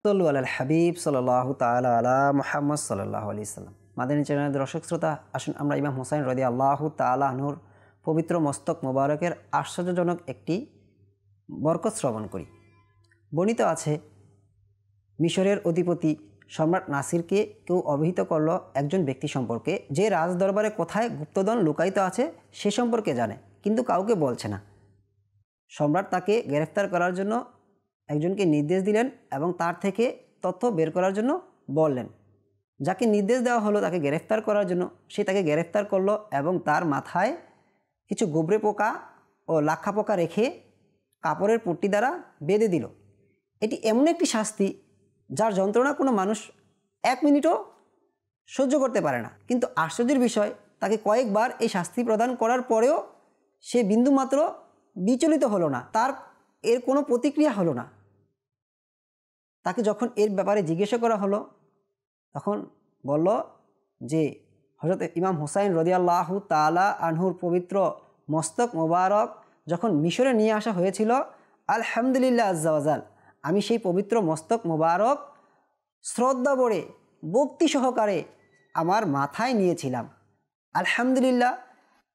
সল্লু আলাল হাবিব সাল্লাল্লাহু তাআলা আলা মুহাম্মদ সাল্লাল্লাহু আলাইহি সাল্লাম। মাদানী চ্যানেলের দর্শক শ্রোতা, আসুন আমরা ইমাম হুসাইন রাদিয়াল্লাহু তাআলা আনহুর পবিত্র মস্তক মোবারকের আশ্চর্যজনক একটি বরকত শ্রবণ করি। বর্ণিত আছে, মিশরের অধিপতি সম্রাট নাসিরকে কেউ অবহিত করল একজন ব্যক্তি সম্পর্কে, যে রাজদরবারে কোথায় গুপ্তধন লুকায়িত আছে সে সম্পর্কে জানে, কিন্তু কাউকে বলছে না। সম্রাট তাকে গ্রেফতার করার জন্য একজনকে নির্দেশ দিলেন এবং তার থেকে তথ্য বের করার জন্য বললেন। যাকে নির্দেশ দেওয়া হলো তাকে গ্রেফতার করার জন্য, সে তাকে গ্রেফতার করলো এবং তার মাথায় কিছু গোবরে পোকা ও লাক্ষা পোকা রেখে কাপড়ের পট্টি দ্বারা বেঁধে দিল। এটি এমন একটি শাস্তি যার যন্ত্রণা কোনো মানুষ 1 মিনিটও সহ্য করতে পারে না। কিন্তু আশ্চর্যের বিষয়, তাকে কয়েকবার এই শাস্তি প্রদান করার পরেও সে বিন্দুমাত্র বিচলিত হলো না, তার এর কোনো প্রতিক্রিয়া হলো না। তাকে যখন এর ব্যাপারে জিজ্ঞাসা করা হলো, তখন বলল যে হযরত ইমাম হুসাইন রাদিয়াল্লাহু তাআলা আনহুর পবিত্র মস্তক মোবারক যখন মিশরে নিয়ে আসা হয়েছিল, আলহামদুলিল্লাহ আজ্জা ওয়াজাল, আমি সেই পবিত্র মস্তক মোবারক শ্রদ্ধা ভরে ভক্তি সহকারে আমার মাথায় নিয়েছিলাম। আলহামদুলিল্লাহ,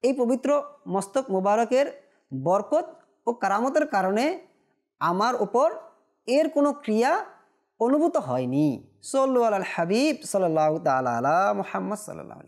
এই পবিত্র মস্তক মোবারকের বরকত ও কারামতের কারণে আমার উপর এর কোনো ক্রিয়া অনুভূত হয়নি। সল্লু আলাল হাবিব সাল্লাল্লাহু তাআলা আলা মুহাম্মদ সাল্লাল্লাহু আলাইহি।